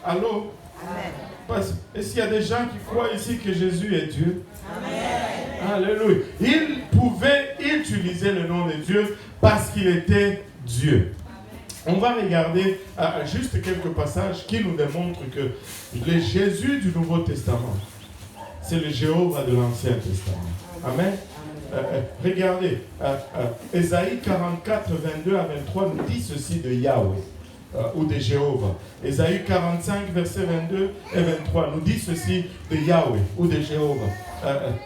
Allô? Amen. Est-ce qu'il y a des gens qui croient ici que Jésus est Dieu? Amen. Alléluia. Il pouvait utiliser le nom de Dieu parce qu'il était Dieu. On va regarder juste quelques passages qui nous démontrent que le Jésus du Nouveau Testament, c'est le Jéhovah de l'Ancien Testament. Amen. Regardez, Ésaïe 44, 22 à 23 nous dit ceci de Yahweh ou de Jéhovah. Ésaïe 45, verset 22 et 23 nous dit ceci de Yahweh ou de Jéhovah.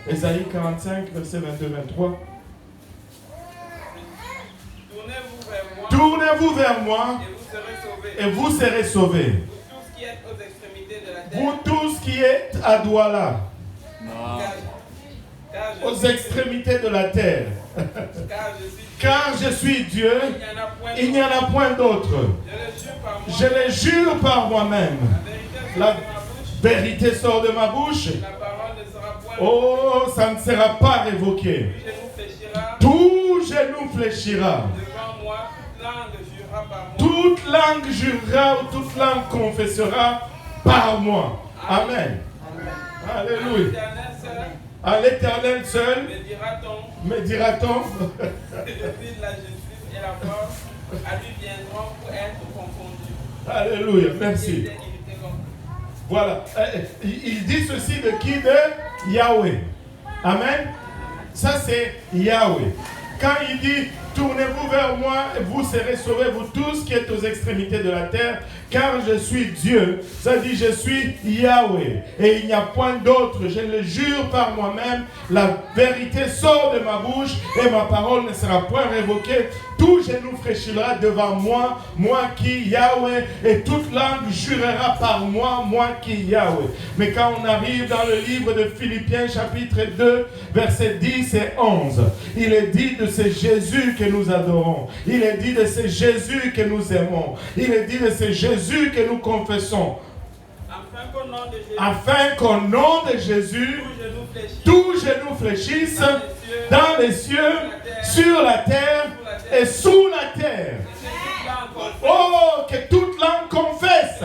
Ésaïe 45, verset 22 et 23. Tournez-vous vers moi et vous serez sauvés. Vous tous qui êtes à Douala, aux extrémités de la terre. Car je suis Dieu, il n'y en a point d'autre. Je le jure par moi-même. La vérité sort de ma bouche. Oh, ça ne sera pas révoqué. Tout genou fléchira. Toute langue jurera ou toute langue confessera par moi. Amen. Alléluia. À l'Éternel seul, me dira-t-on, la justice et la force, à lui viendront pour être confondus. Alléluia, merci. Voilà, il dit ceci de qui? De Yahweh. Amen. Ça c'est Yahweh. Quand il dit tournez-vous vers moi et vous serez sauvés, vous tous qui êtes aux extrémités de la terre, car je suis Dieu. Ça dit je suis Yahweh et il n'y a point d'autre. Je le jure par moi-même, la vérité sort de ma bouche et ma parole ne sera point révoquée. Tout genou fléchira devant moi, moi qui Yahweh, et toute langue jurera par moi, moi qui Yahweh. Mais quand on arrive dans le livre de Philippiens chapitre 2, versets 10 et 11, il est dit de ce Jésus que nous adorons. Il est dit de ce Jésus que nous aimons. Il est dit de ce Jésus que nous confessons. Afin qu'au nom de Jésus, tout genou fléchisse dans les cieux, sur la terre et sous la terre. Oh, que toute langue confesse.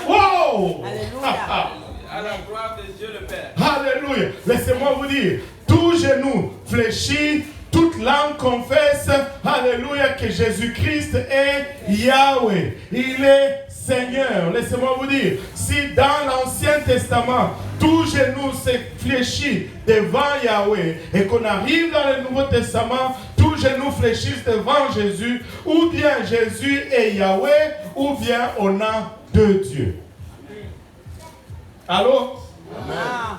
Wow! À la gloire de Dieu le Père. Alléluia. Laissez-moi vous dire, tout genou fléchit, toute langue confesse, alléluia, que Jésus-Christ est Yahweh. Il est Seigneur. Laissez-moi vous dire, si dans l'Ancien Testament, tout genou s'est fléchi devant Yahweh et qu'on arrive dans le Nouveau Testament, tout genou fléchisse devant Jésus, ou bien Jésus est Yahweh, ou bien on a deux dieux. Allô? Amen.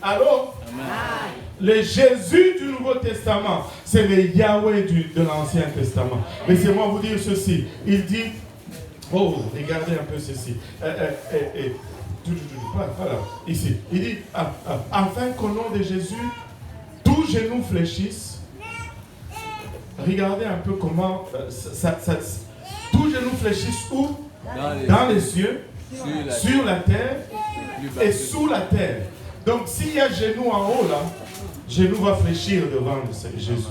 Allô? Amen. Le Jésus du Nouveau Testament, c'est le Yahweh de l'Ancien Testament. Laissez-moi vous dire ceci. Il dit, oh, regardez un peu ceci. Voilà, ici. Il dit, afin qu'au nom de Jésus, tout genou fléchisse. Regardez un peu comment tout genou fléchisse où? Dans les cieux, sur la terre et sous la terre. Donc s'il y a genou en haut là, genou va fléchir devant Jésus.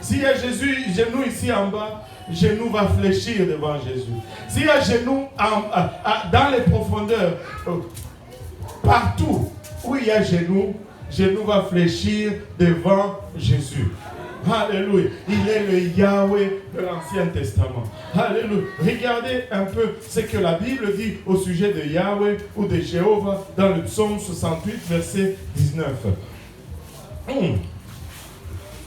S'il y a genou ici en bas, genou va fléchir devant Jésus. S'il y a genou dans les profondeurs, partout où il y a genou va fléchir devant Jésus. Alléluia. Il est le Yahweh de l'Ancien Testament. Alléluia. Regardez un peu ce que la Bible dit au sujet de Yahweh ou de Jéhovah dans le psaume 68, verset 19.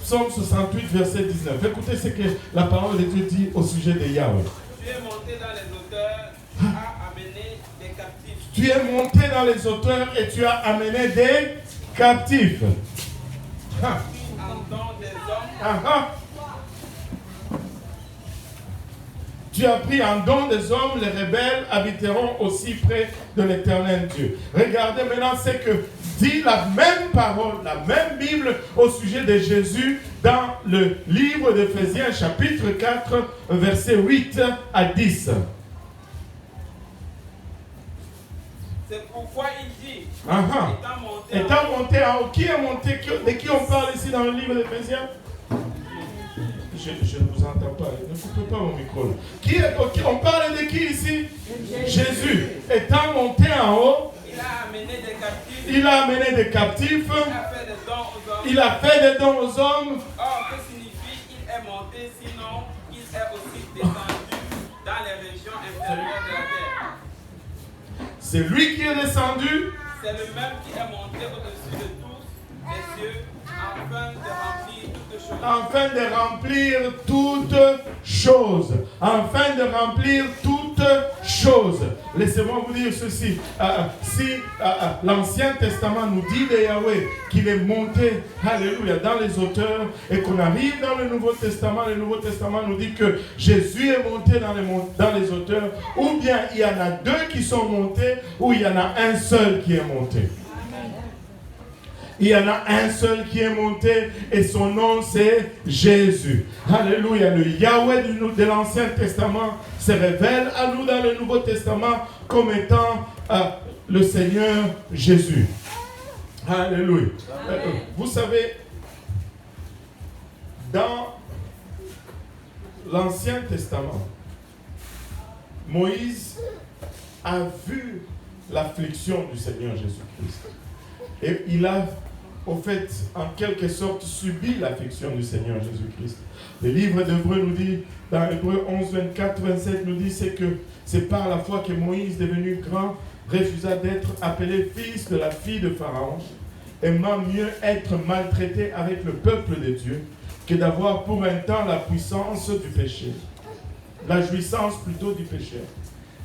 Psaume 68, verset 19. Écoutez ce que la parole de Dieu dit au sujet de Yahweh. Tu es monté dans les hauteurs, tu as amené des captifs. Tu es monté dans les hauteurs et tu as amené des captifs. Tu as pris en don des hommes, les rebelles habiteront aussi près de l'Éternel Dieu. Regardez maintenant ce que dit la même parole, la même Bible au sujet de Jésus dans le livre d'Éphésiens chapitre 4, versets 8 à 10. C'est pourquoi il dit, étant monté en haut, qui est monté, de qui on parle ici dans le livre d'Éphésiens? Je ne vous entends pas, ne coupez pas mon micro. On parle de qui ici? Jésus, étant monté en haut, il a amené des captifs. il a amené des captifs. Il a fait des dons aux hommes. Il a fait des dons aux hommes. Or, que signifie il est monté, sinon il est aussi descendu dans les régions inférieures de la terre. C'est lui qui est descendu. C'est le même qui est monté au-dessus de tous les cieux, afin de remplir toutes choses. Afin de remplir toutes choses. Laissez-moi vous dire ceci. Si l'Ancien Testament nous dit de Yahweh qu'il est monté, alléluia, dans les auteurs, et qu'on arrive dans le Nouveau Testament nous dit que Jésus est monté dans les auteurs, ou bien il y en a deux qui sont montés, ou il y en a un seul qui est monté. Il y en a un seul qui est monté et son nom c'est Jésus. Alléluia. Le Yahweh de l'Ancien Testament se révèle à nous dans le Nouveau Testament comme étant le Seigneur Jésus. Alléluia. Vous savez, dans l'Ancien Testament, Moïse a vu l'affliction du Seigneur Jésus-Christ. Et il a, au fait, en quelque sorte, subi l'affliction du Seigneur Jésus-Christ. Le livre d'Hébreux nous dit, dans Hébreux 11, 24, 27, nous dit, c'est que c'est par la foi que Moïse, devenu grand, refusa d'être appelé fils de la fille de Pharaon, aimant mieux être maltraité avec le peuple de Dieu que d'avoir pour un temps la puissance du péché, la jouissance plutôt du péché,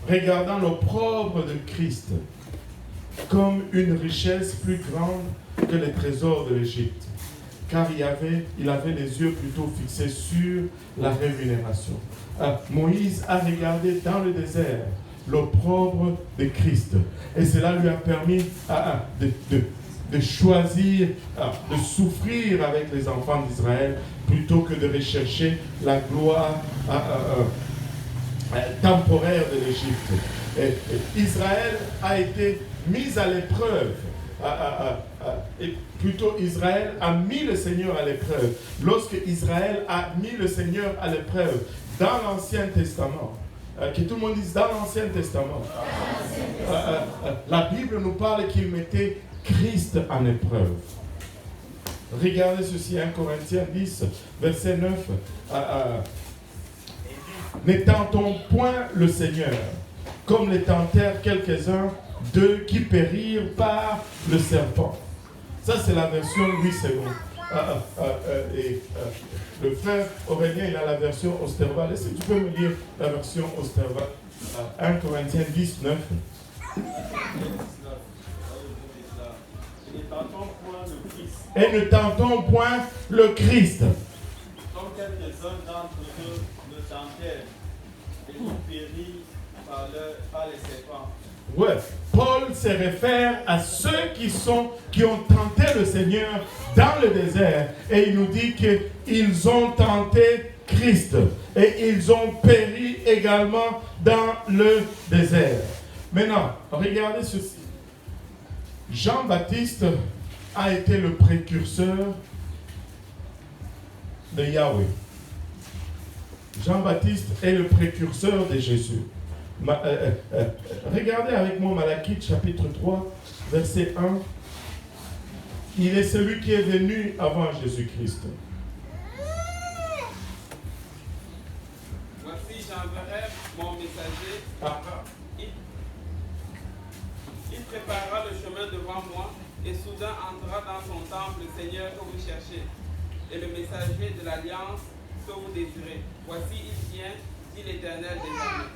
regardant l'opprobre de Christ comme une richesse plus grande que les trésors de l'Égypte, car il avait les yeux plutôt fixés sur la rémunération. Moïse a regardé dans le désert l'opprobre de Christ, et cela lui a permis de choisir, de souffrir avec les enfants d'Israël, plutôt que de rechercher la gloire temporaire de l'Égypte. Israël a été mis à l'épreuve. Et plutôt Israël a mis le Seigneur à l'épreuve. Lorsque Israël a mis le Seigneur à l'épreuve dans l'Ancien Testament, que tout le monde dise dans l'Ancien Testament, la Bible nous parle qu'il mettait Christ en épreuve. Regardez ceci, 1 Corinthiens 10, verset 9. Ne tentons point le Seigneur, comme les tentèrent quelques-uns d'eux qui périrent par le serpent. Ça, c'est la version Louis II. Le frère Aurélien, il a la version Osterval. Est-ce que tu peux me lire la version Osterval? 1 Corinthiens 10, 9. Et ne tentons point le Christ. Comme quelques-uns d'entre eux le tentèrent, et ils périrent par les serpents. Ouais, Paul se réfère à ceux qui ont tenté le Seigneur dans le désert, et il nous dit qu'ils ont tenté Christ et ils ont péri également dans le désert. Maintenant, regardez ceci. Jean-Baptiste a été le précurseur de Yahweh. Jean-Baptiste est le précurseur de Jésus. Regardez avec moi Malachie chapitre 3, verset 1. Il est celui qui est venu avant Jésus-Christ. Voici, j'enverrai mon messager. Il préparera le chemin devant moi, et soudain entrera dans son temple le Seigneur que vous cherchez, et le messager de l'alliance que vous désirez. Voici, il vient, dit l'Éternel des armées.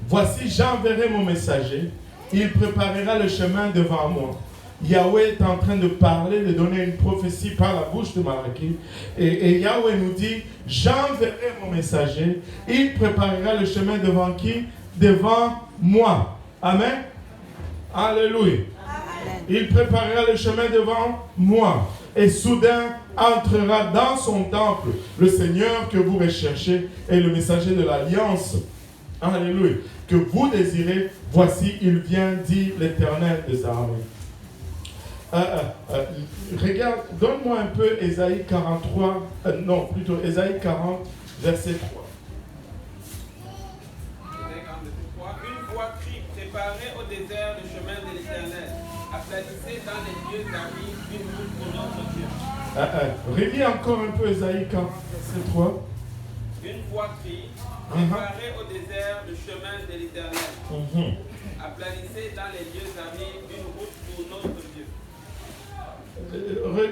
Voici, j'enverrai mon messager, il préparera le chemin devant moi. Yahweh est en train de parler, de donner une prophétie par la bouche de Malachie. Et Yahweh nous dit, j'enverrai mon messager, il préparera le chemin devant qui? Devant moi. Amen. Alléluia. Il préparera le chemin devant moi. Et soudain entrera dans son temple le Seigneur que vous recherchez et le messager de l'alliance. Alléluia. Que vous désirez, voici, il vient, dit l'Éternel des armées. Regarde, donne-moi un peu Ésaïe 43, Ésaïe 40, verset 3. Une voix crie Préparez au désert le chemin de l'Éternel. Aplanissez dans les lieux arides une route pour notre Dieu. Relis encore un peu Ésaïe 43. Une voix crie, préparez au désert le chemin de l'Éternel. Aplanissez dans les lieux arides une route pour notre Dieu.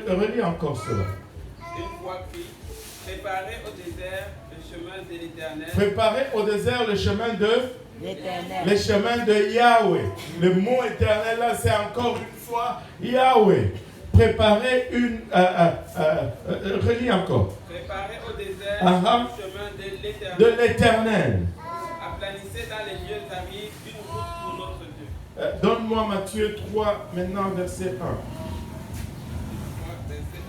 Relis encore cela. Une voix crie, préparez au désert le chemin de l'Éternel. Préparez au désert le chemin de l'Éternel. Le chemin de Yahweh. Le mot éternel là, c'est encore une fois Yahweh. Préparez une... relis encore. Préparez au désert le chemin de l'Éternel. De l'Éternel. Aplanissez dans les lieux arides une route pour notre Dieu. Donne-moi Matthieu 3, maintenant verset 1. Verset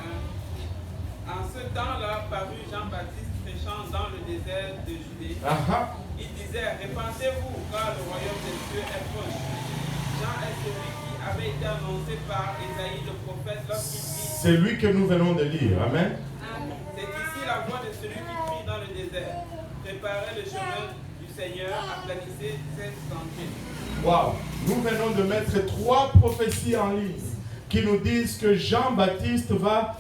1. En ce temps-là parut Jean-Baptiste prêchant dans le désert de Judée. Il disait, répentez-vous, car le royaume des cieux est proche. Jean est celui qui avait été annoncé par Ésaïe le prophète lorsqu'il dit... C'est lui que nous venons de lire. Amen. C'est ici la voix de celui qui crie dans le désert. Préparez le chemin du Seigneur, aplanissez ses sentiers. Wow. Nous venons de mettre 3 prophéties en ligne qui nous disent que Jean-Baptiste va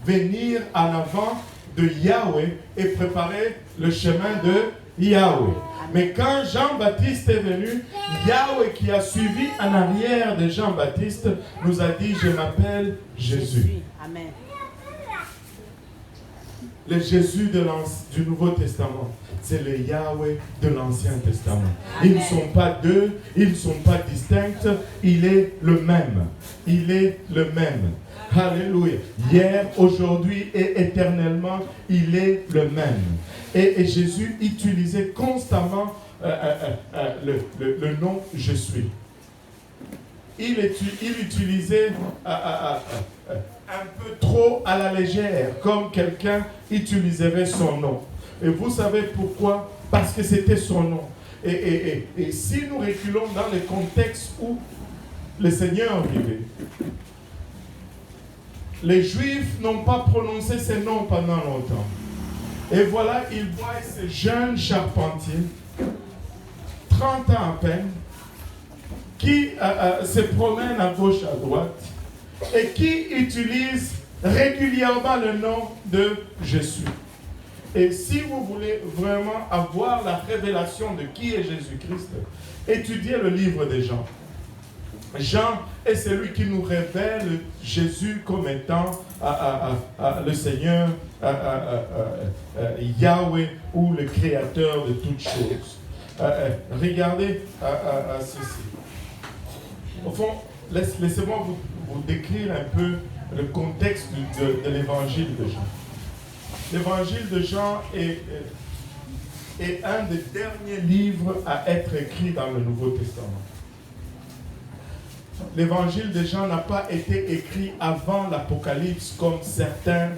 venir en avant de Yahweh et préparer le chemin de Yahweh. Mais quand Jean-Baptiste est venu, Yahweh qui a suivi en arrière de Jean-Baptiste nous a dit, je m'appelle Jésus. Amen. Le Jésus du Nouveau Testament, c'est le Yahweh de l'Ancien Testament. Ils ne sont pas deux, ils ne sont pas distincts, il est le même. Il est le même. Alléluia. Hier, aujourd'hui et éternellement, il est le même. Et Jésus utilisait constamment le nom « Je suis ». Il utilisait un peu trop à la légère, comme quelqu'un utiliserait son nom. Et vous savez pourquoi? Parce que c'était son nom. Et si nous reculons dans le contexte où le Seigneur vivait, les Juifs n'ont pas prononcé ces noms pendant longtemps. Et voilà, ils voient ce jeune charpentier, 30 ans à peine, qui se promène à gauche, à droite, et qui utilise régulièrement le nom de Jésus. Et si vous voulez vraiment avoir la révélation de qui est Jésus-Christ, étudiez le livre de Jean. Jean est celui qui nous révèle Jésus comme étant le Seigneur, Yahweh, ou le Créateur de toutes choses. Regardez ceci. Au fond, laissez-moi vous décrire un peu le contexte de l'évangile de Jean. L'évangile de Jean est un des derniers livres à être écrit dans le Nouveau Testament. L'évangile de Jean n'a pas été écrit avant l'Apocalypse comme certains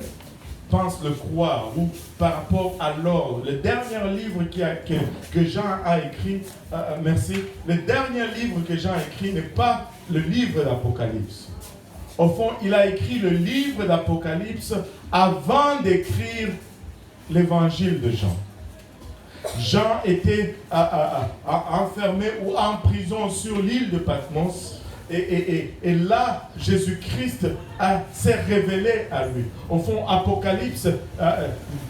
pensent le croire, ou par rapport à l'ordre. Le dernier livre que Jean a écrit, le dernier livre que Jean a écrit n'est pas le livre d'Apocalypse. Au fond, il a écrit le livre d'Apocalypse avant d'écrire l'évangile de Jean. Jean était enfermé ou en prison sur l'île de Patmos. Et là, Jésus-Christ s'est révélé à lui. Au fond, Apocalypse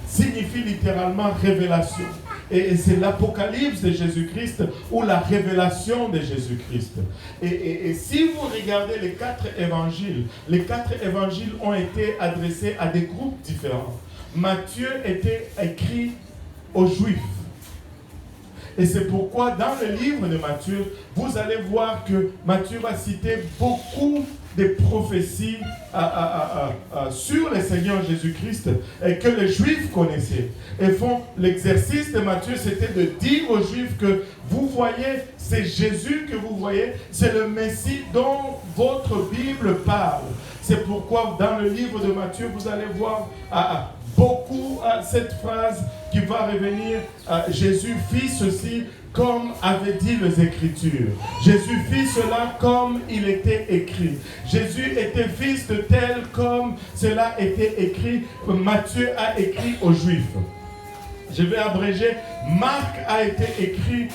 signifie littéralement révélation. Et c'est l'Apocalypse de Jésus-Christ ou la révélation de Jésus-Christ. Et si vous regardez les 4 évangiles ont été adressés à des groupes différents. Matthieu était écrit aux Juifs. Et c'est pourquoi dans le livre de Matthieu, vous allez voir que Matthieu va citer beaucoup de prophéties sur le Seigneur Jésus-Christ et que les Juifs connaissaient. Et l'exercice de Matthieu, c'était de dire aux Juifs que vous voyez, c'est Jésus que vous voyez, c'est le Messie dont votre Bible parle. C'est pourquoi dans le livre de Matthieu, vous allez voir beaucoup cette phrase qui va revenir. Jésus fit ceci comme avait dit les Écritures. Jésus fit cela comme il était écrit. Jésus était fils de tel comme cela était écrit. Matthieu a écrit aux Juifs. je vais abréger, Marc a été écrit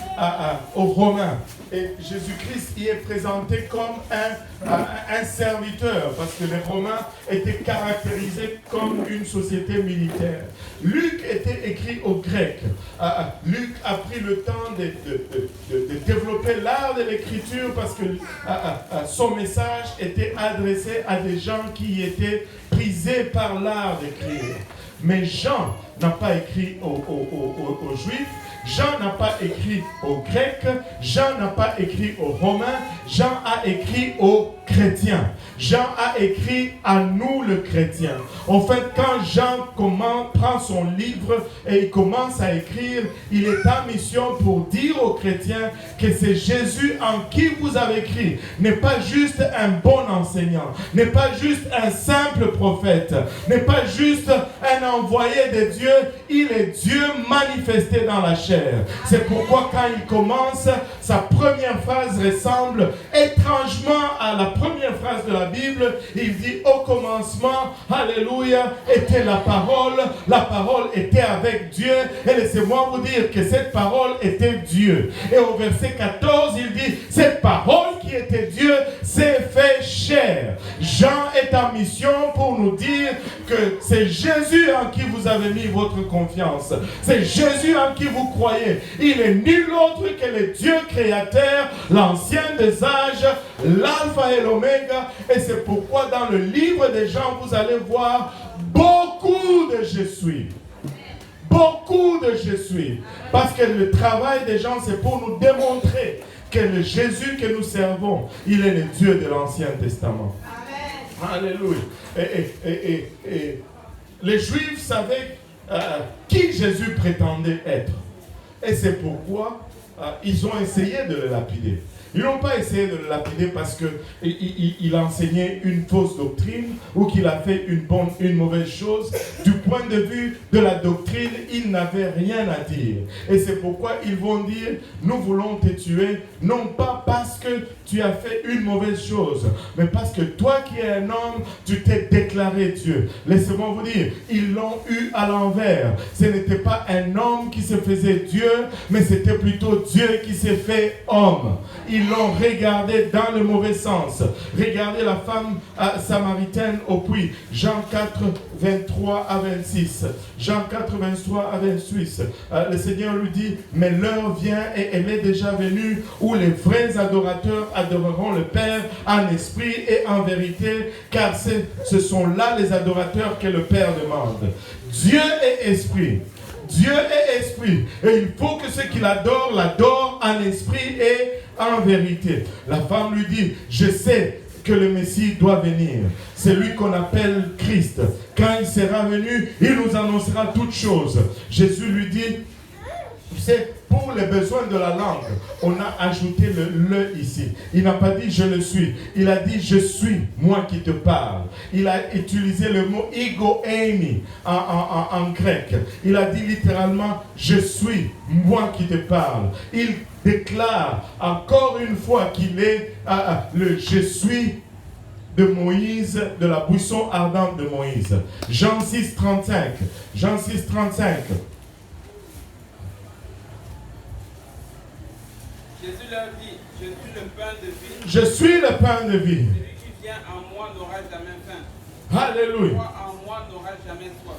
aux Romains. Et Jésus-Christ y est présenté comme un serviteur, parce que les Romains étaient caractérisés comme une société militaire. Luc était écrit aux Grecs. Luc a pris le temps de développer l'art de l'écriture parce que son message était adressé à des gens qui étaient prisés par l'art d'écrire. Mais Jean n'a pas écrit aux Juifs, Jean n'a pas écrit aux Grecs, Jean n'a pas écrit aux Romains, Jean a écrit aux chrétiens. Jean a écrit à nous le chrétien. En fait, quand Jean prend son livre et il commence à écrire, il est en mission pour dire aux chrétiens que c'est Jésus en qui vous avez écrit. N'est pas juste un bon enseignant, n'est pas juste un simple prophète, n'est pas juste un envoyé de Dieu, il est Dieu manifesté dans la chair. C'est pourquoi quand il commence, sa première phrase ressemble étrangement à la première phrase de la Bible. Il dit au commencement, alléluia, était la parole était avec Dieu, et laissez-moi vous dire que cette parole était Dieu. Et au verset 14, il dit, cette parole qui était Dieu s'est fait chair. Jean est en mission pour nous dire que c'est Jésus en qui vous avez mis votre confiance. C'est Jésus en qui vous croyez. Il est nul autre que le Dieu créateur, l'ancien des âges, l'alpha et l'oméga. Et c'est pourquoi dans le livre des Jean, vous allez voir beaucoup de je suis. Beaucoup de je suis. Parce que le travail des gens, c'est pour nous démontrer que le Jésus que nous servons, il est le Dieu de l'Ancien Testament. Amen. Alléluia. Et les Juifs savaient qui Jésus prétendait être. Et c'est pourquoi ils ont essayé de le lapider. Ils n'ont pas essayé de le lapider parce qu'il enseignait une fausse doctrine ou qu'il a fait une mauvaise chose. Du point de vue de la doctrine, ils n'avaient rien à dire. Et c'est pourquoi ils vont dire, nous voulons te tuer, non pas parce que tu as fait une mauvaise chose, mais parce que toi qui es un homme, tu t'es déclaré Dieu. Laissez-moi vous dire, ils l'ont eu à l'envers. Ce n'était pas un homme qui se faisait Dieu, mais c'était plutôt Dieu qui s'est fait homme. Ils l'ont regardé dans le mauvais sens. Regardez la femme samaritaine au puits. Jean 4, 23 à 26. Jean 4, 23 à 26. Le Seigneur lui dit, mais l'heure vient et elle est déjà venue où les vrais adorateurs adoreront le Père en esprit et en vérité, car ce sont là les adorateurs que le Père demande. Dieu est esprit. Dieu est esprit. Et il faut que ceux qui l'adorent en esprit et en vérité. La femme lui dit, je sais que le Messie doit venir. C'est lui qu'on appelle Christ. Quand il sera venu, il nous annoncera toutes choses. Jésus lui dit, c'est pour les besoins de la langue, on a ajouté le ici. Il n'a pas dit je le suis. Il a dit je suis, moi qui te parle. Il a utilisé le mot ego eimi en grec. Il a dit littéralement je suis, moi qui te parle. Il déclare encore une fois qu'il est le je suis de Moïse, de la buisson ardente de Moïse. Jean 6, 35. Jean 6, 35. Jésus leur dit, je suis le pain de vie. Je suis le pain de vie. Celui qui vient en moi n'aura jamais faim. Alléluia. Toi en moi n'aura jamais soif.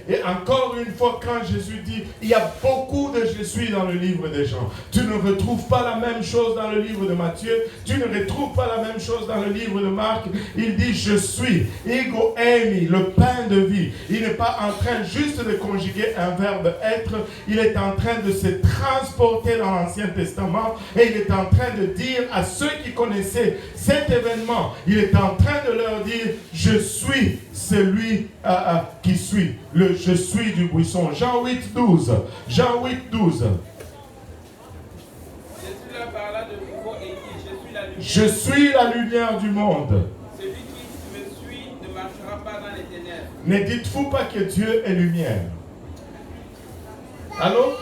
Et encore une fois, quand Jésus dit, il y a beaucoup de je suis dans le livre des Jean. Tu ne retrouves pas la même chose dans le livre de Matthieu. Tu ne retrouves pas la même chose dans le livre de Marc. Il dit je suis, ego eimi, le pain de vie. Il n'est pas en train juste de conjuguer un verbe être. Il est en train de se transporter dans l'Ancien Testament. Et il est en train de dire à ceux qui connaissaient cet événement, il est en train de leur dire, je suis celui qui suit, le je suis du buisson. Jean 8, 12. Jean 8, 12. Jésus leur parla de nouveau et dit, je suis la lumière du monde. Celui qui me suit ne marchera pas dans les ténèbres. Ne dites-vous pas que Dieu est lumière. Allô?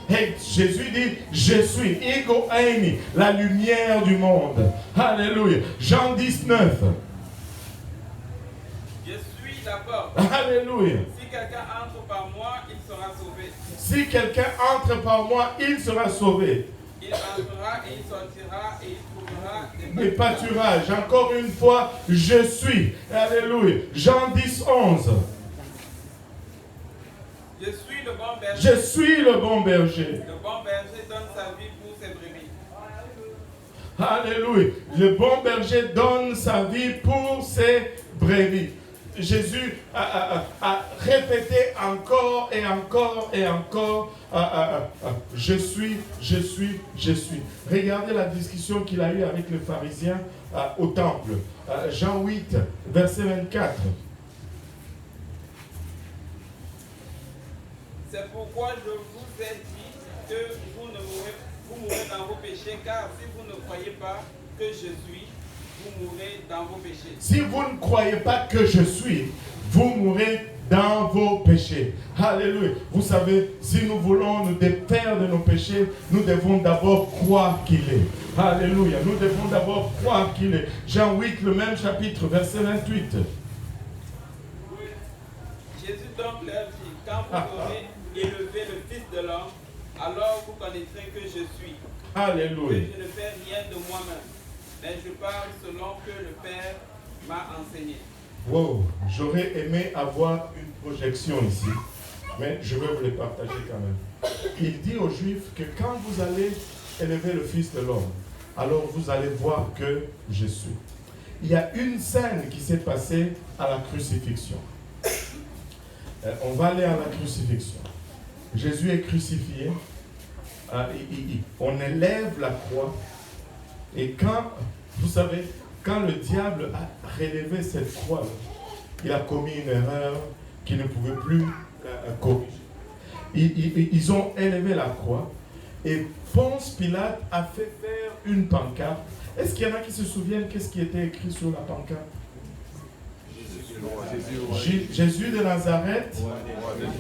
Hey, Jésus dit, je suis, ego eimi, la lumière du monde. Alléluia. Jean 19. Je suis la porte. Alléluia. Si quelqu'un entre par moi, il sera sauvé. Si quelqu'un entre par moi, il sera sauvé. Il entrera et il sortira et il trouvera Des pâturages. Encore une fois, je suis. Alléluia. Jean 10, 11. Je suis le bon berger. Je suis le bon berger. Le bon berger donne sa vie pour ses brebis. Alléluia. Le bon berger donne sa vie pour ses brebis. Jésus a répété encore et encore et encore, je suis. Regardez la discussion qu'il a eue avec les pharisiens au temple. Jean 8, verset 24. C'est pourquoi je vous ai dit que vous mourrez dans vos péchés, car si vous ne croyez pas que je suis, vous mourrez dans vos péchés. Si vous ne croyez pas que je suis, vous mourrez dans vos péchés. Alléluia. Vous savez, si nous voulons nous défaire de nos péchés, nous devons d'abord croire qu'il est. Alléluia. Nous devons d'abord croire qu'il est. Jean 8, le même chapitre, verset 28. Jésus donc leur dit, quand vous aurez élevé le Fils de l'homme, alors vous connaîtrez que je suis. Alléluia. Que je ne fais rien de moi-même, mais je parle selon que le Père m'a enseigné. Wow, j'aurais aimé avoir une projection ici, mais je vais vous les partager quand même. Il dit aux Juifs que quand vous allez élever le Fils de l'homme, alors vous allez voir que je suis. Il y a une scène qui s'est passée à la crucifixion. On va aller à la crucifixion. Jésus est crucifié. On élève la croix. Et quand, vous savez, quand le diable a relevé cette croix, il a commis une erreur qu'il ne pouvait plus corriger. Ils ont élevé la croix et Ponce Pilate a fait faire une pancarte. Est-ce qu'il y en a qui se souviennent qu'est-ce qui était écrit sur la pancarte? Jésus de Nazareth,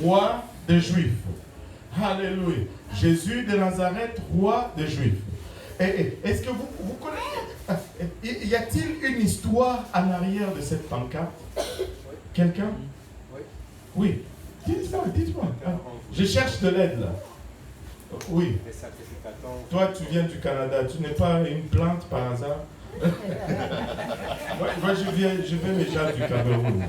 roi des Juifs. Alléluia. Jésus de Nazareth, roi des Juifs. Est-ce que vous connaissez? Y a-t-il une histoire en arrière de cette pancarte? Quelqu'un? Oui. Dites-moi. Je cherche de l'aide là. Oui. Toi, tu viens du Canada. Tu n'es pas une plante par hasard? Moi, je viens déjà du Cameroun.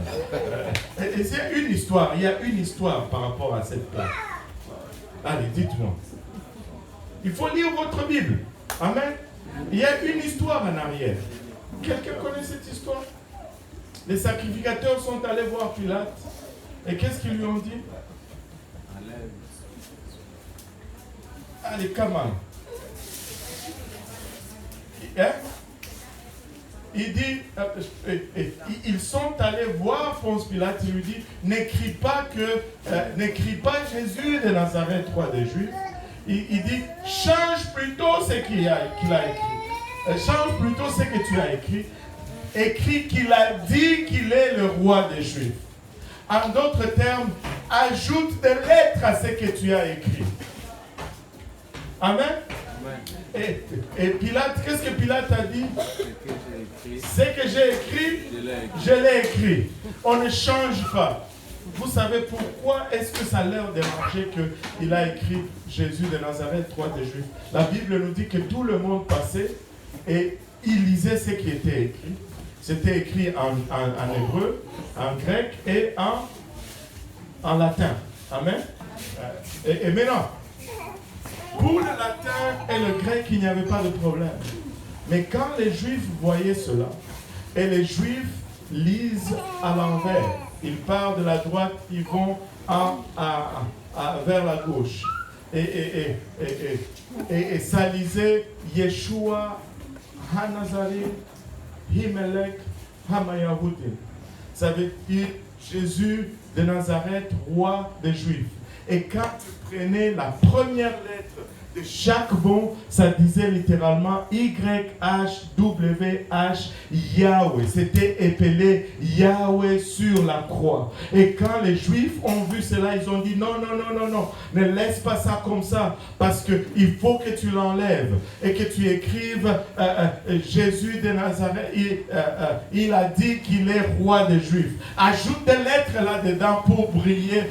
Il y a une histoire par rapport à cette plante. Allez, dites-moi. Il faut lire votre Bible. Amen. Il y a une histoire en arrière. Quelqu'un connaît cette histoire? Les sacrificateurs sont allés voir Pilate. Et qu'est-ce qu'ils lui ont dit? Allez, come on. Hein? Il dit, ils sont allés voir Ponce Pilate, il lui dit, n'écris pas Jésus de Nazareth, roi des Juifs. Il dit, change plutôt ce qu'il a écrit. Change plutôt ce que tu as écrit. Écris qu'il a dit qu'il est le roi des Juifs. En d'autres termes, ajoute des lettres à ce que tu as écrit. Amen. Et Pilate, qu'est-ce que Pilate a dit? Ce que j'ai écrit, je l'ai écrit. On ne change pas. Vous savez pourquoi est-ce que ça leur dérangeait qu'il a écrit Jésus de Nazareth, roi des Juifs? La Bible nous dit que tout le monde passait et il lisait ce qui était écrit. C'était écrit en hébreu, en grec et en latin. Amen. Et maintenant, pour le latin et le grec, il n'y avait pas de problème. Mais quand les Juifs voyaient cela, et les Juifs lisent à l'envers, ils partent de la droite, ils vont vers la gauche. Et ça lisait Yeshua HaNazari Himelech HaMayahudin. Ça veut dire Jésus de Nazareth, roi des Juifs. Et quand tu prenais la première lettre de chaque mot, ça disait littéralement YHWH Yahweh. C'était épelé Yahweh sur la croix. Et quand les Juifs ont vu cela, ils ont dit non, non, non, non, non, ne laisse pas ça comme ça, parce qu'il faut que tu l'enlèves et que tu écrives Jésus de Nazareth. Il a dit qu'il est roi des Juifs. Ajoute des lettres là-dedans pour briller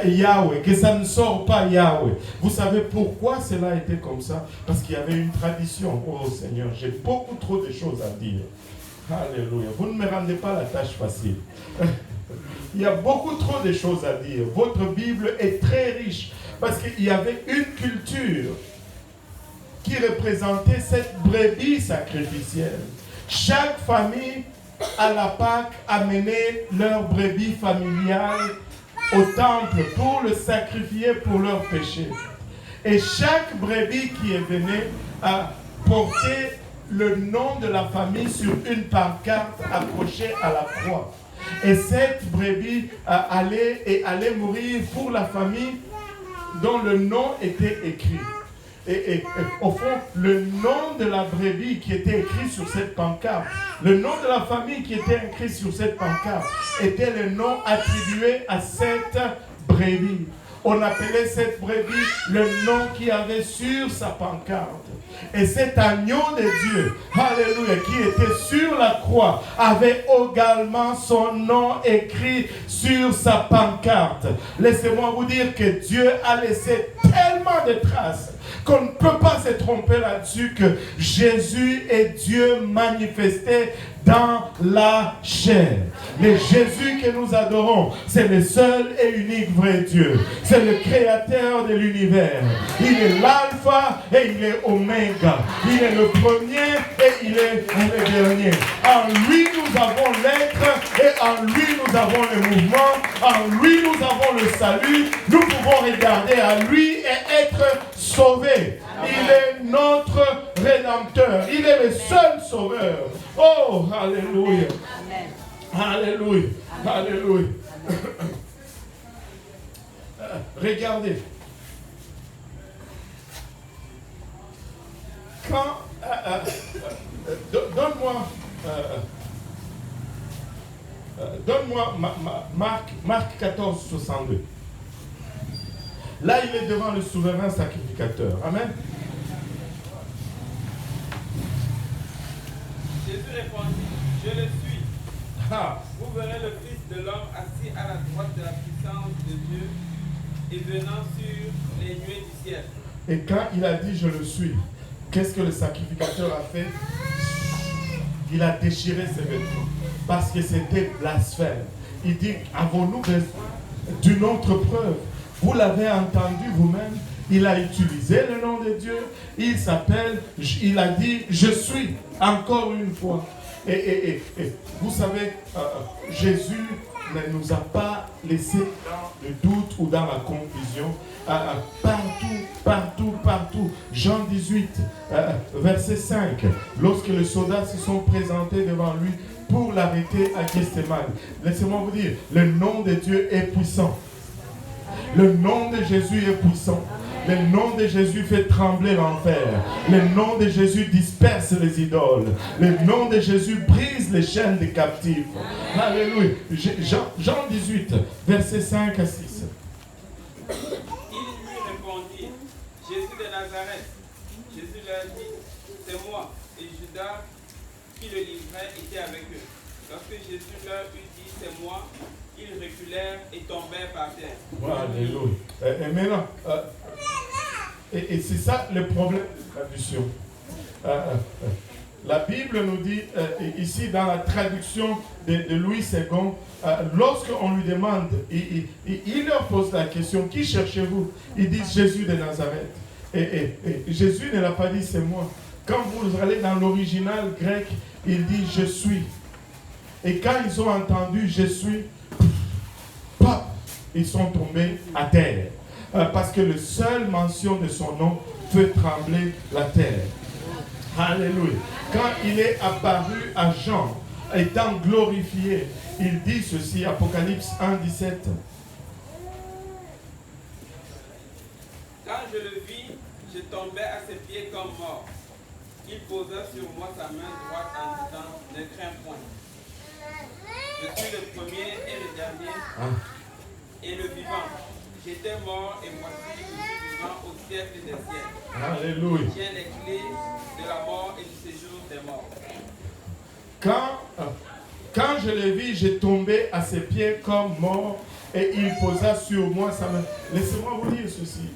Yahweh, que ça ne sort pas Yahweh. Vous savez pourquoi cela était comme ça? Parce qu'il y avait une tradition. Oh Seigneur, j'ai beaucoup trop de choses à dire. Alléluia. Vous ne me rendez pas la tâche facile. Il y a beaucoup trop de choses à dire. Votre Bible est très riche parce qu'il y avait une culture qui représentait cette brebis sacrificielle. Chaque famille à la Pâque amenait leur brebis familiale au temple pour le sacrifier pour leurs péchés. Et chaque brebis qui venait portait le nom de la famille sur une pancarte accrochée à la croix. Et cette brebis allait mourir pour la famille dont le nom était écrit. Et au fond, le nom de la brebis qui était écrit sur cette pancarte, le nom de la famille qui était écrit sur cette pancarte, était le nom attribué à cette brebis. On appelait cette brebis le nom qu'il avait sur sa pancarte. Et cet agneau de Dieu, alléluia, qui était sur la croix, avait également son nom écrit sur sa pancarte. Laissez-moi vous dire que Dieu a laissé tellement de traces qu'on ne peut pas se tromper là-dessus, que Jésus est Dieu manifesté dans la chair. Le Jésus que nous adorons, c'est le seul et unique vrai Dieu. C'est le créateur de l'univers. Il est l'alpha et il est oméga. Il est le premier et il est le dernier. En lui nous avons l'être et en lui nous avons le mouvement. En lui nous avons le salut. Nous pouvons regarder à lui et être sauvés. Il est notre Rédempteur. Il est le seul Sauveur. Oh, alléluia. Alléluia. Alléluia. Regardez. Quand... Donne-moi Marc 14, 62. Là, il est devant le souverain sacrificateur. Amen. Jésus répondit, je le suis. Ah. Vous verrez le Fils de l'homme assis à la droite de la puissance de Dieu et venant sur les nuées du ciel. Et quand il a dit je le suis, qu'est-ce que le sacrificateur a fait? Il a déchiré ses vêtements parce que c'était blasphème. Il dit, avons-nous besoin d'une autre preuve? Vous l'avez entendu vous-même, il a utilisé le nom de Dieu, il a dit, je suis, encore une fois. Et vous savez, Jésus ne nous a pas laissé dans le doute ou dans la confusion. Partout. Jean 18, verset 5. Lorsque les soldats se sont présentés devant lui pour l'arrêter à Gethsémane. Laissez-moi vous dire, le nom de Dieu est puissant. Le nom de Jésus est puissant. Le nom de Jésus fait trembler l'enfer. Le nom de Jésus disperse les idoles. Le nom de Jésus brise les chaînes des captifs. Alléluia. Jean 18, versets 5 à 6. Il lui répondit, Jésus de Nazareth. Jésus leur dit, c'est moi. Et Judas, qui le livrait, était avec eux. Lorsque Jésus leur eut dit, c'est moi, ils reculèrent et tombèrent par terre. Alléluia. Et maintenant, et c'est ça le problème de traduction. La Bible nous dit, ici dans la traduction de Louis II, lorsqu'on lui demande, il leur pose la question, qui cherchez-vous? Ils disent Jésus de Nazareth. Et Jésus ne l'a pas dit, c'est moi. Quand vous allez dans l'original grec, il dit je suis. Et quand ils ont entendu je suis, pop, ils sont tombés à terre. Parce que la seule mention de son nom fait trembler la terre. Alléluia. Quand il est apparu à Jean, étant glorifié, il dit ceci, Apocalypse 1, 17. Quand je le vis, Je tombais à ses pieds comme mort. Il posa sur moi sa main droite en disant, ne crains point. Je suis le premier et le dernier et le vivant. J'étais mort et voici je suis vivant au siècle des siècles. Alléluia. J'ai les clés de la mort et du séjour des morts. Quand je l'ai vu, j'ai tombé à ses pieds comme mort et il posa sur moi sa main. Laissez-moi vous dire ceci.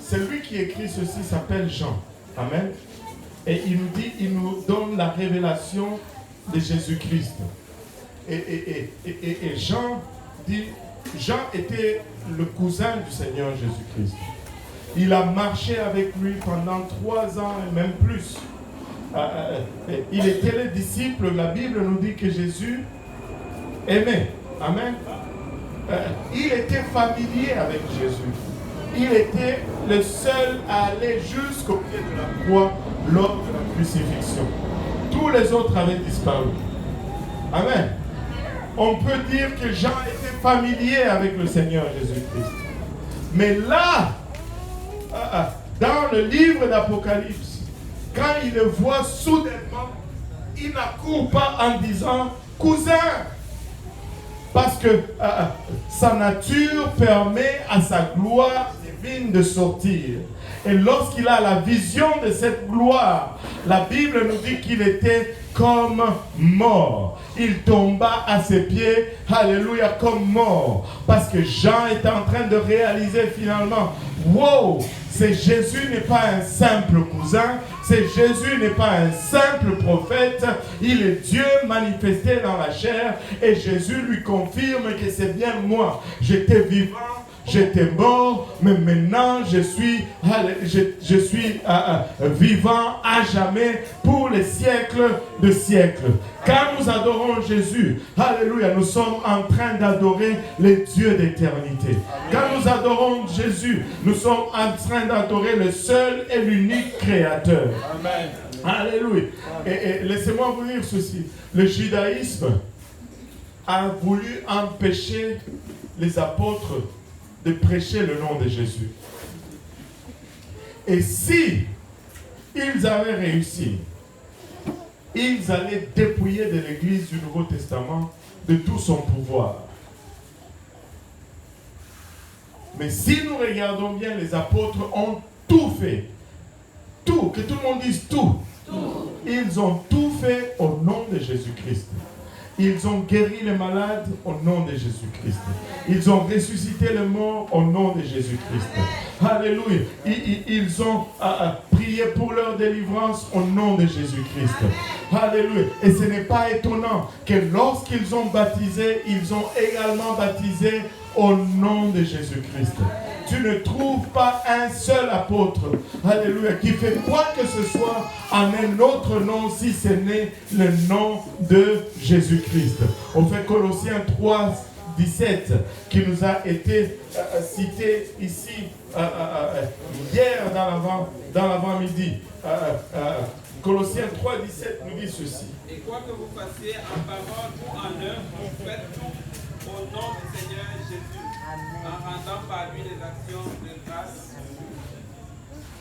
Celui qui écrit ceci s'appelle Jean. Amen. Et il nous dit, il nous donne la révélation de Jésus-Christ. Et Jean dit, Jean était le cousin du Seigneur Jésus-Christ. Il a marché avec lui pendant 3 ans et même plus. Il était le disciple, la Bible nous dit que Jésus aimait. Amen. Il était familier avec Jésus. Il était le seul à aller jusqu'au pied de la croix lors de la crucifixion. Tous les autres avaient disparu. Amen. On peut dire que Jean était familier avec le Seigneur Jésus-Christ. Mais là, dans le livre d'Apocalypse, quand il le voit soudainement, il n'accourt pas en disant « cousin ». Parce que sa nature permet à sa gloire divine de sortir. Et lorsqu'il a la vision de cette gloire, la Bible nous dit qu'il était comme mort. Il tomba à ses pieds, alléluia, comme mort. Parce que Jean est en train de réaliser finalement, wow, c'est Jésus n'est pas un simple cousin, c'est Jésus n'est pas un simple prophète, il est Dieu manifesté dans la chair et Jésus lui confirme que c'est bien moi. J'étais vivant, j'étais mort, mais maintenant je suis vivant à jamais pour les siècles de siècles. Quand nous adorons Jésus, alléluia, nous sommes en train d'adorer les dieux d'éternité. Quand nous adorons Jésus, nous sommes en train d'adorer le seul et l'unique créateur. Amen. Alléluia. Et laissez-moi vous dire ceci. Le judaïsme a voulu empêcher les apôtres de prêcher le nom de Jésus. Et si ils avaient réussi, ils allaient dépouiller de l'Église du Nouveau Testament de tout son pouvoir. Mais si nous regardons bien, les apôtres ont tout fait. Tout, que tout le monde dise tout. Ils ont tout fait au nom de Jésus-Christ. Ils ont guéri les malades au nom de Jésus-Christ. Ils ont ressuscité les morts au nom de Jésus-Christ. Alléluia. Ils ont prié pour leur délivrance au nom de Jésus-Christ. Alléluia. Et ce n'est pas étonnant que lorsqu'ils ont baptisé, ils ont également baptisé au nom de Jésus-Christ. Tu ne trouves pas un seul apôtre, alléluia, qui fait quoi que ce soit en un autre nom si ce n'est le nom de Jésus-Christ. On fait Colossiens 3, 17, qui nous a été cité ici hier dans l'avant-midi. Colossiens 3, 17 nous dit ceci. Et quoi que vous fassiez en parole ou en œuvre, vous faites tout au nom du Seigneur Jésus, en rendant par lui les actions de grâce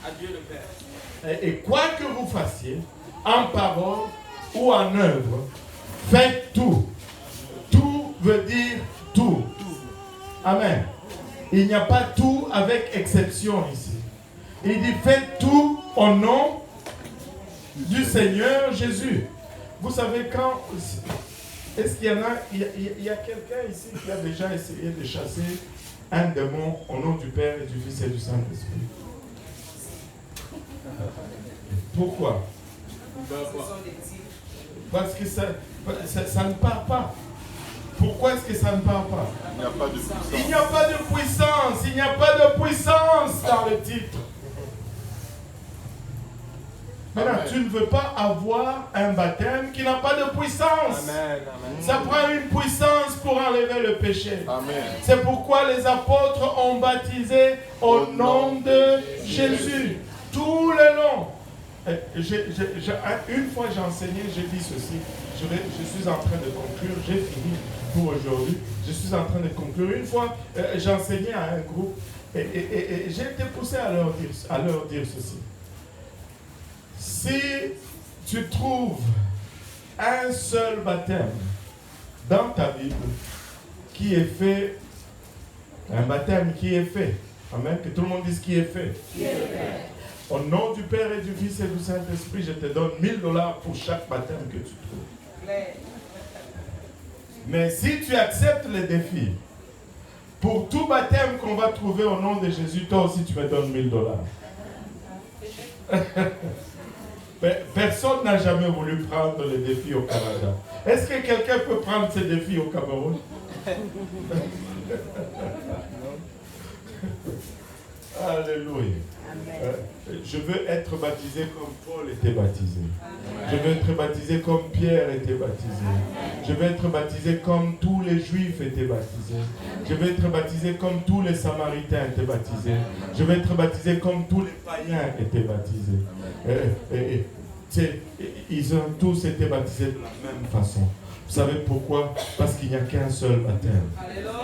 à Dieu le Père. Et quoi que vous fassiez, en parole ou en œuvre, faites tout. Tout veut dire tout. Amen. Il n'y a pas tout avec exception ici. Il dit faites tout au nom du Seigneur Jésus. Vous savez quand... Est-ce qu'il y en a... Il y a quelqu'un ici qui a déjà essayé de chasser un démon au nom du Père et du Fils et du Saint-Esprit? Pourquoi? Parce que ça ne part pas. Pourquoi est-ce que ça ne part pas? Il n'y a pas de puissance. Il n'y a pas de puissance. Il n'y a pas de puissance dans le titre. Maintenant, tu ne veux pas avoir un baptême qui n'a pas de puissance. Amen. Amen. Ça prend une puissance pour enlever le péché. Amen. C'est pourquoi les apôtres ont baptisé au nom de Jésus. Tout le long. Une fois j'ai enseigné, j'ai dit ceci. Je suis en train de conclure. J'ai fini pour aujourd'hui. Je suis en train de conclure. Une fois, j'ai enseigné à un groupe et j'ai été poussé à leur dire ceci. Si tu trouves un seul baptême dans ta Bible qui est fait, un baptême qui est fait, amen, que tout le monde dise qui est fait. Au nom du Père et du Fils et du Saint-Esprit, je te donne $1000 pour chaque baptême que tu trouves. Mais si tu acceptes les défis, pour tout baptême qu'on va trouver au nom de Jésus, toi aussi tu me donnes $1000. Personne n'a jamais voulu prendre les défis au Canada. Est-ce que quelqu'un peut prendre ces défis au Cameroun? Alléluia. Je veux être baptisé comme Paul était baptisé. Je veux être baptisé comme Pierre était baptisé. Je veux être baptisé comme tous les Juifs étaient baptisés. Je veux être baptisé comme tous les Samaritains étaient baptisés. Je veux être baptisé comme tous les païens étaient baptisés. Ils ont tous été baptisés de la même façon. Vous savez pourquoi? Parce qu'il n'y a qu'un seul baptême.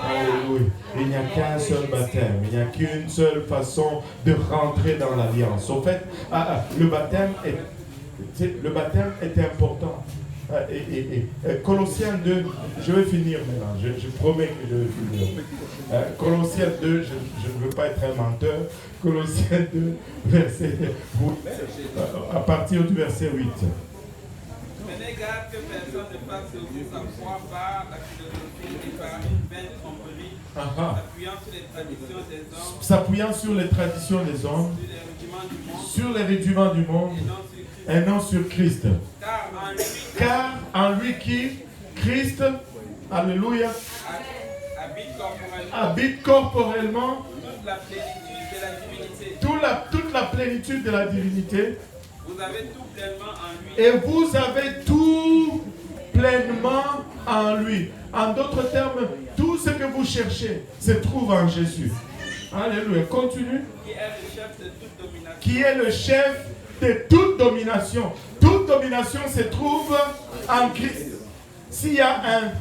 Alléluia. Il n'y a qu'un seul baptême. Il n'y a qu'une seule façon de rentrer dans l'alliance. En fait, le baptême est important. Colossiens 2, je vais finir maintenant. Je promets que je vais finir. Colossiens 2, je ne veux pas être un menteur. Colossiens 2, verset 8, à partir du verset 8. Prenez garde que personne ne fasse aussi sa foi par la philosophie et par une vaine tromperie, s'appuyant sur les traditions des hommes, s'appuyant sur les traditions des hommes, sur les rudiments du monde, et non sur Christ. Car en lui qui, Christ, alléluia, habite corporellement toute la plénitude de la divinité. Vous avez tout pleinement en lui. Et vous avez tout pleinement en lui. En d'autres termes, tout ce que vous cherchez se trouve en Jésus. Alléluia. Continue. Qui est le chef de toute domination. Qui est le chef de toute domination. Toute domination se trouve en Christ. S'il y a un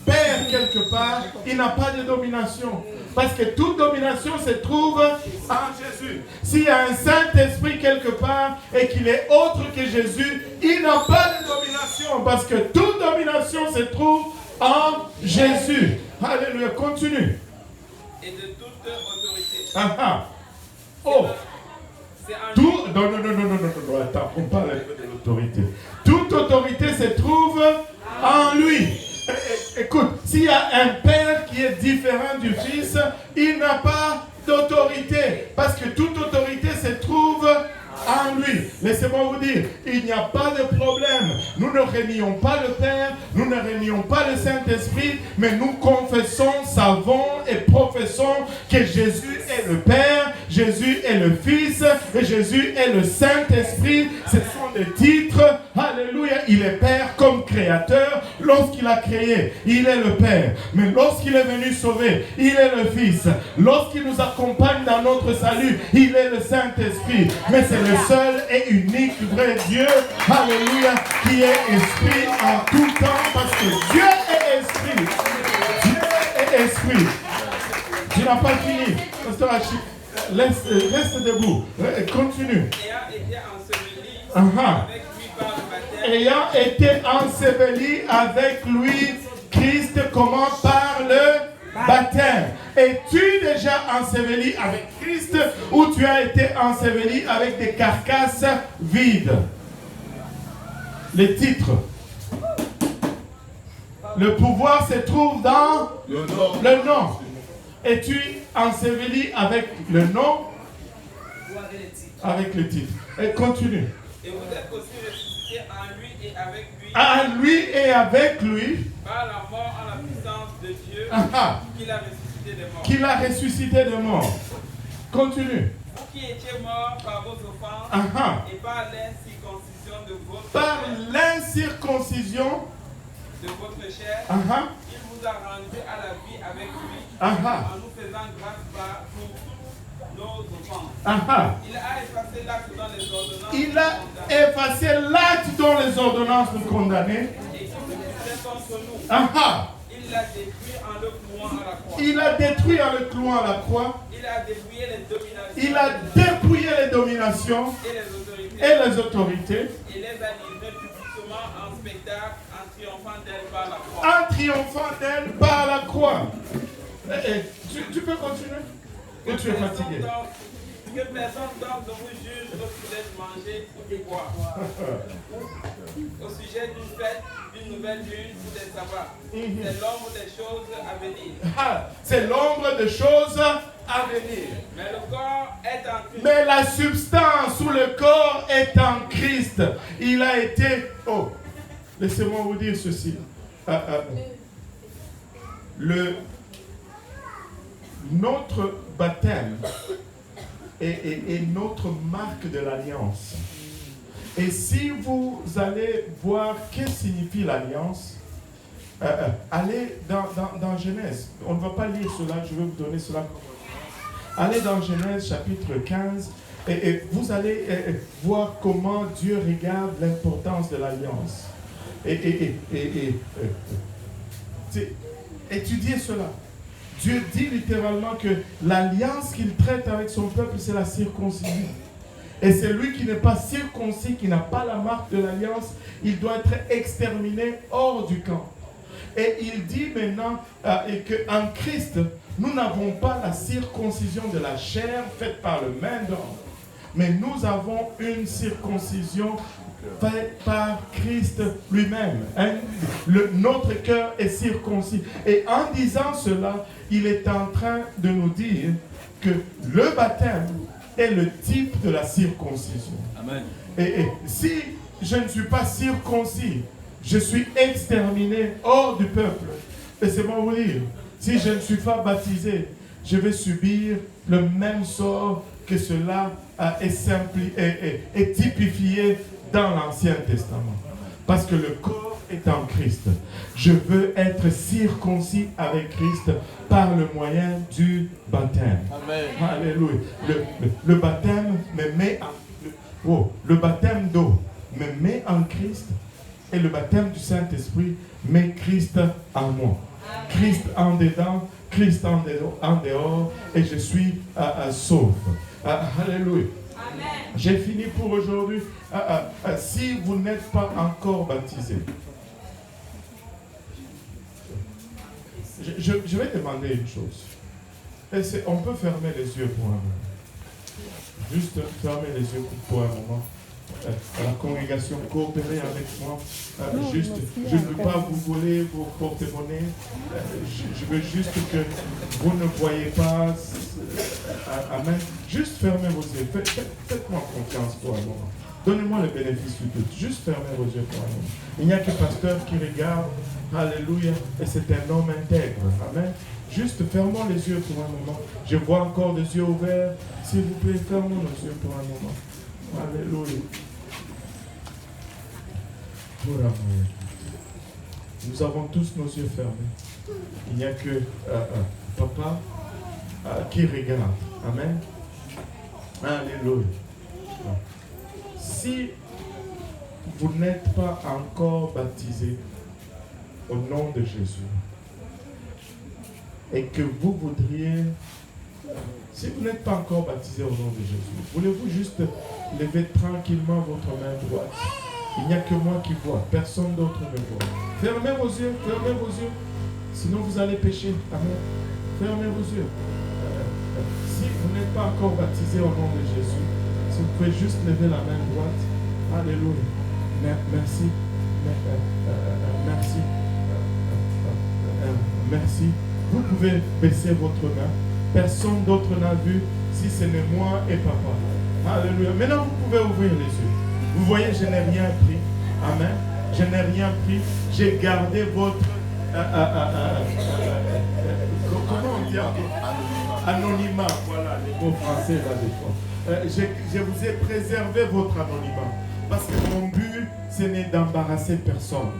Père quelque part, il n'a pas de domination. Parce que toute domination se trouve en Jésus. S'il y a un Saint-Esprit quelque part et qu'il est autre que Jésus, il n'a pas de domination. Parce que toute domination se trouve en Jésus. Alléluia. Continue. Et de toute autorité. Oh. Tout, non, attends, on parle un peu de l'autorité. Toute autorité se trouve en lui. Écoute, s'il y a un père qui est différent du fils, il n'a pas d'autorité. Parce que toute autorité se trouve en lui. Laissez-moi vous dire, il n'y a pas de problème. Nous ne réunions pas le Père, nous ne réunions pas le Saint-Esprit, mais nous confessons, savons et professons que Jésus est le Père, Jésus est le Fils et Jésus est le Saint-Esprit. Ce sont des titres. Alléluia. Il est Père comme créateur. Lorsqu'il a créé, il est le Père. Mais lorsqu'il est venu sauver, il est le Fils. Lorsqu'il nous accompagne dans notre salut, il est le Saint-Esprit. Mais c'est le seul et unique vrai Dieu, alléluia, qui est esprit en tout temps, parce que Dieu est esprit. Dieu est esprit. Tu n'as pas fini. Pasteur Achille, reste debout. Continue. Ayant été enseveli avec lui, Christ, comment par le baptême. Es-tu déjà enseveli avec Christ ou tu as été enseveli avec des carcasses vides? Les titres. Le pouvoir se trouve dans le nom. Es-tu enseveli avec le nom? Avec le titre. Et continue. Et vous êtes aussi ressuscité en lui et avec lui. En lui et avec lui. Par la mort en la puissance de Dieu. Qu'il a ressuscité des morts. Qu'il a ressuscité des morts. Continue. Vous qui étiez morts par vos offenses et par l'incirconcision de votre par l'incirconcision de votre chair, il vous a rendu à la vie avec lui en nous faisant grâce par toutes nos offenses. Il a effacé l'acte dans les ordonnances. Il a effacé l'acte dont les ordonnances nous condamnaient. Et qui se contre nous. Il l'a détruit en le clouant à la croix. Il a détruit en le clouant à la croix. Il a dépouillé les dominations. Il a dépouillé les dominations. Et les autorités. et les autorités. Et les a livrées publiquement en spectacle en triomphant d'elle par la croix. En triomphant d'elle par la croix. Tu peux continuer? Ou tu es fatigué? Que personne donc ne vous juge au sujet de manger ou de boire. Au sujet d'une fête, d'une nouvelle lune ou des sabbats. C'est l'ombre des choses à venir. C'est l'ombre des choses à venir. Mais le corps est en Christ. Mais la substance ou le corps est en Christ. Il a été... Oh, laissez-moi vous dire ceci. Notre baptême est notre marque de l'alliance. Et si vous allez voir qu'est-ce que signifie l'alliance, allez dans Genèse. On ne va pas lire cela, je vais vous donner cela. Allez dans Genèse chapitre 15 et vous allez voir comment Dieu regarde l'importance de l'alliance. Étudiez cela. Dieu dit littéralement que l'alliance qu'il traite avec son peuple, c'est la circoncision. Et celui qui n'est pas circoncis, qui n'a pas la marque de l'alliance, il doit être exterminé hors du camp. Et il dit maintenant qu'en Christ, nous n'avons pas la circoncision de la chair faite par le main d'homme, mais nous avons une circoncision faite par Christ lui-même. Notre cœur est circoncis. Et en disant cela, il est en train de nous dire que le baptême est le type de la circoncision. Amen. Et si je ne suis pas circoncis, je suis exterminé hors du peuple. Et c'est bon vous dire, si je ne suis pas baptisé, je vais subir le même sort que cela est typifié dans l'Ancien Testament. Parce que le corps est en Christ. Je veux être circoncis avec Christ par le moyen du baptême. Amen. Alléluia. Le baptême me met le baptême d'eau me met en Christ et le baptême du Saint-Esprit met Christ en moi. Christ en dedans, Christ en dehors et je suis sauf. Alléluia. J'ai fini pour aujourd'hui. Si vous n'êtes pas encore baptisé, je vais demander une chose. On peut fermer les yeux pour un moment. Juste fermer les yeux pour un moment. La congrégation, coopérez avec moi. Je ne veux pas vous voler vos porte-monnaies. Je veux juste que vous ne voyez pas. Amen. Juste fermez vos yeux. Faites-moi confiance pour un moment. Donnez-moi le bénéfice du doute. Juste fermez vos yeux pour un moment. Il n'y a que pasteur qui regarde. Alléluia. Et c'est un homme intègre. Amen. Juste fermons les yeux pour un moment. Je vois encore des yeux ouverts. S'il vous plaît, fermons nos yeux pour un moment. Alléluia. Nous avons tous nos yeux fermés. Il n'y a que papa qui regarde. Amen. Alléluia. Si vous n'êtes pas encore baptisé au nom de Jésus et que vous voudriez, si vous n'êtes pas encore baptisé au nom de Jésus, voulez-vous juste lever tranquillement votre main droite? Il n'y a que moi qui vois, personne d'autre ne voit. Fermez vos yeux, sinon vous allez pécher. Amen. Fermez vos yeux. Si vous n'êtes pas encore baptisé au nom de Jésus, si vous pouvez juste lever la main droite. Alléluia. Merci. Merci. Merci. Vous pouvez baisser votre main. Personne d'autre n'a vu si ce n'est moi et papa. Alléluia. Maintenant, vous pouvez ouvrir les yeux. Vous voyez, je n'ai rien pris. Amen. Je n'ai rien pris. J'ai gardé votre... comment on dit? Anonymat. Voilà, les mots français là des fois. Je vous ai préservé votre anonymat. Parce que mon but, ce n'est d'embarrasser personne.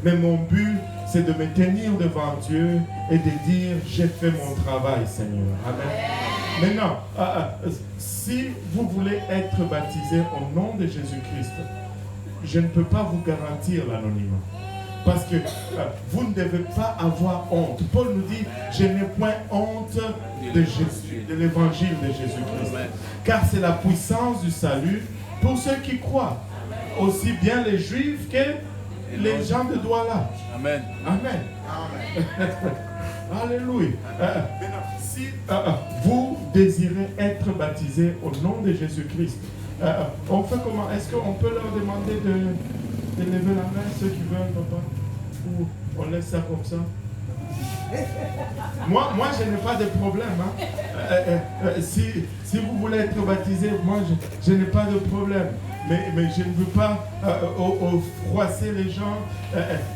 Mais mon but, c'est de me tenir devant Dieu et de dire, j'ai fait mon travail, Seigneur. Amen. Maintenant, si vous voulez être baptisé au nom de Jésus-Christ, je ne peux pas vous garantir l'anonymat. Parce que vous ne devez pas avoir honte. Paul nous dit, je n'ai point honte de Jésus, de l'évangile de Jésus-Christ. Car c'est la puissance du salut pour ceux qui croient, aussi bien les Juifs que les gens de Douala. Amen. Amen. Alléluia. Si vous désirez être baptisé au nom de Jésus-Christ, on fait comment? Est-ce qu'on peut leur demander de lever la main, ceux qui veulent, papa? Ou on laisse ça comme ça? Moi, je n'ai pas de problème. Hein. Si vous voulez être baptisé, moi, je n'ai pas de problème. Mais je ne veux pas froisser les gens.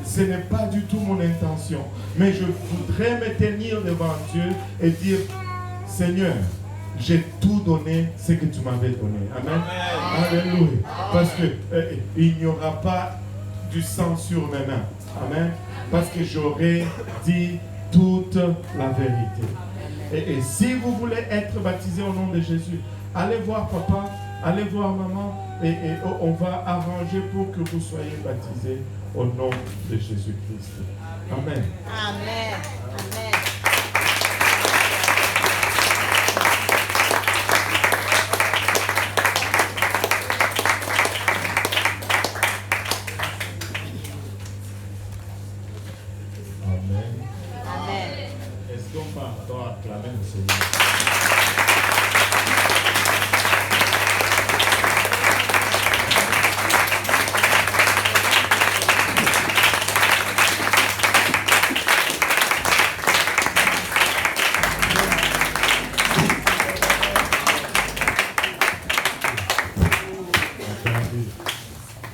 Ce n'est pas du tout mon intention. Mais je voudrais me tenir devant Dieu et dire, Seigneur, j'ai tout donné ce que tu m'avais donné. Amen. Alléluia. Parce qu'il n'y aura pas du sang sur mes mains. Amen. Parce que j'aurai dit toute la vérité. Et si vous voulez être baptisé au nom de Jésus, allez voir papa, allez voir maman, et on va arranger pour que vous soyez baptisés au nom de Jésus-Christ. Amen. Amen. Amen. Est-ce qu'on peut encore acclamer le Seigneur?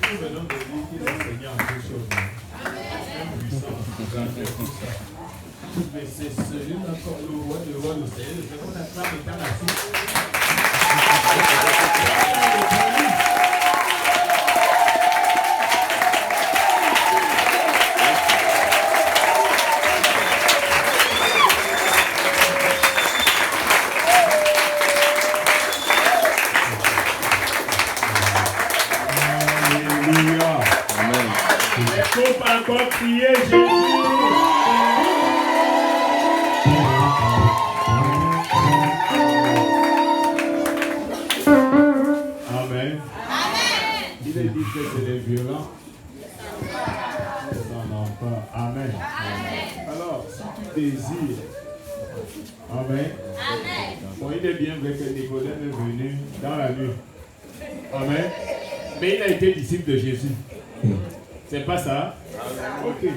Nous venons de dire qu'il est Seigneur en toutes choses. Même puissant, grandeur, tout ça. Mais c'est celui-là comme le roi du Seigneur, c'est qu'on acclame étant assis. Alléluia. Amen. Est-ce qu'on peut encore crier Jésus? Amen. Il est dit que c'est les violents. Non, pas. Amen. Alors, si tu désires, Amen. Bon, il est bien vrai que Nicodème est venu dans la nuit. Amen. Mais il a été disciple de Jésus. C'est pas ça? Ok.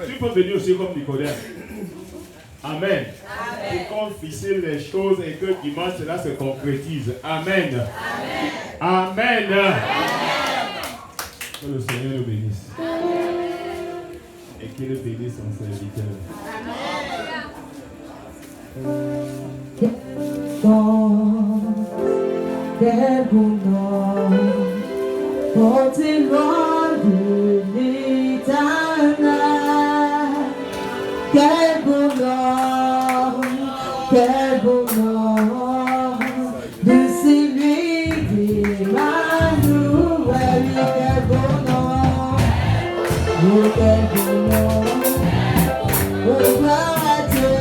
Tu peux venir aussi comme Nicodème. Amen. Et confisser les choses et que dimanche cela se concrétise. Amen. Amen. Que le Seigneur le bénisse. Et qu'il bénisse son serviteur. Quel bonheur, porté loin de l'éternel. Quel bonheur de celui d'Emmanuel. Quel bonheur, oh quel bonheur, oh gloire à Dieu.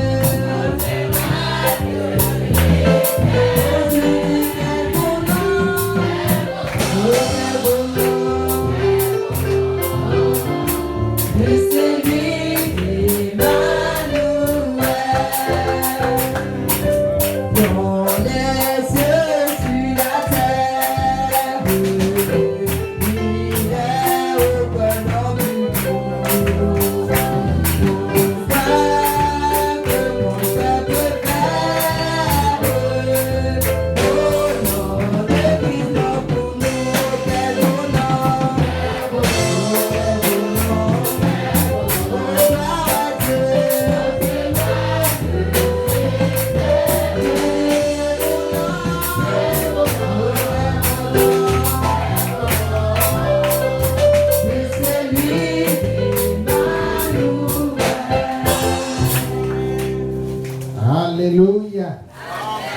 Alléluia.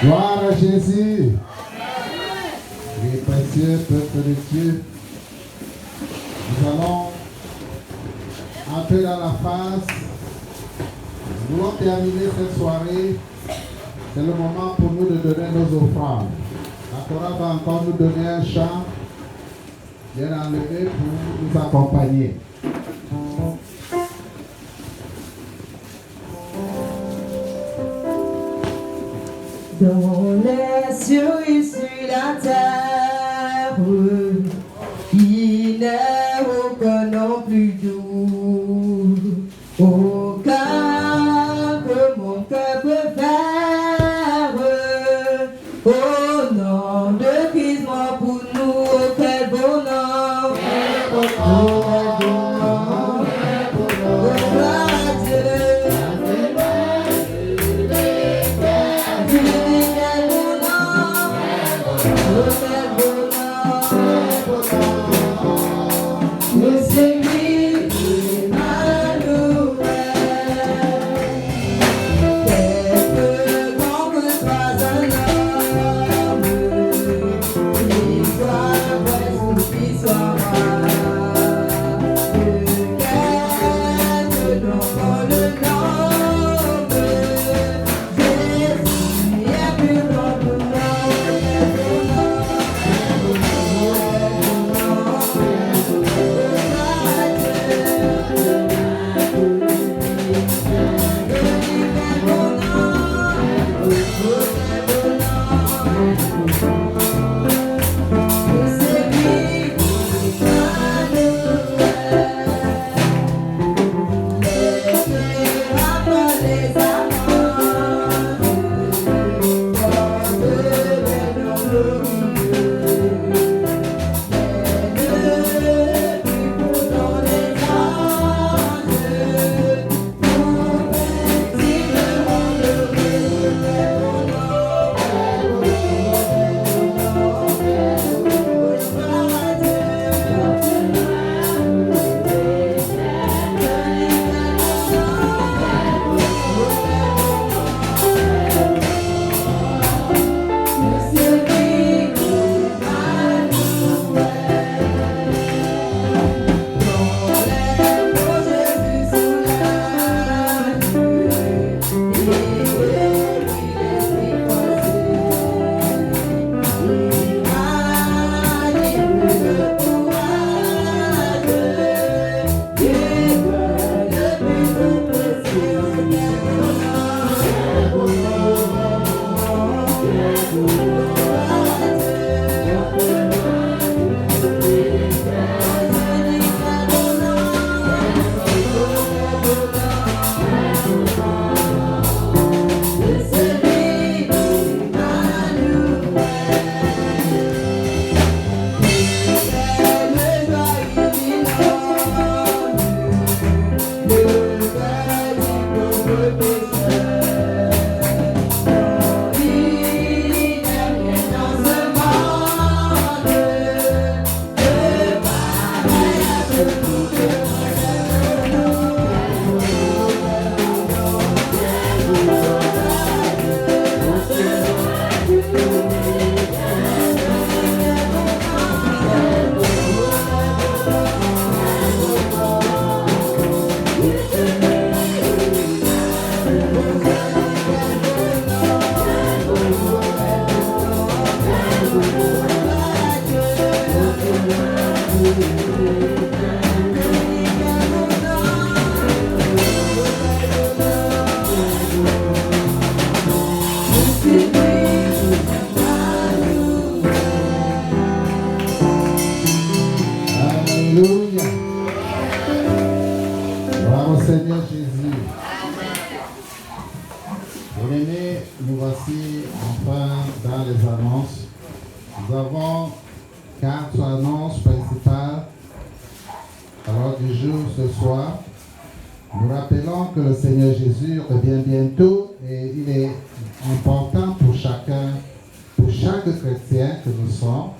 Gloire à Jésus. Les précieux peuple de Dieu, nous allons entrer dans la phase. Nous voulons terminer cette soirée. C'est le moment pour nous de donner nos offrandes. La chorale va encore nous donner un chant. viennent enlever pour nous accompagner. Dans les cieux et sur la terre, il n'est aucun nom plus doux, aucun que mon cœur peut faire. Au nom de Christ mort pour nous, oh, quel beau nom, oh, gloire à Dieu. Alléluia. Bravo Seigneur Jésus. Bien-aimés, nous voici enfin dans les annonces. Nous avons 4 annonces principales. Alors du jour ce soir, nous rappelons que le Seigneur Jésus revient bientôt et il est important pour chacun, pour chaque chrétien que nous sommes,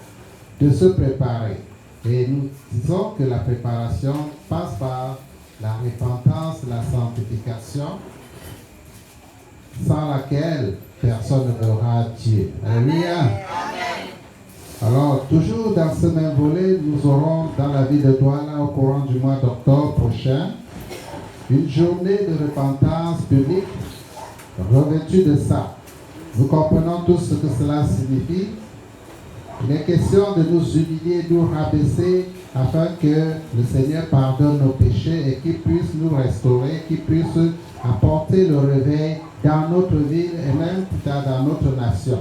de se préparer. Et nous disons que la préparation passe par la repentance, la sanctification, sans laquelle personne ne verra Dieu. Alléluia. Alors, toujours dans ce même volet, nous aurons dans la ville de Douala, au courant du mois d'octobre prochain, une journée de repentance publique revêtue de ça. Nous comprenons tous ce que cela signifie. Il est question de nous humilier, de nous rabaisser, afin que le Seigneur pardonne nos péchés et qu'il puisse nous restaurer, qu'il puisse apporter le réveil dans notre ville et même plus tard dans notre nation.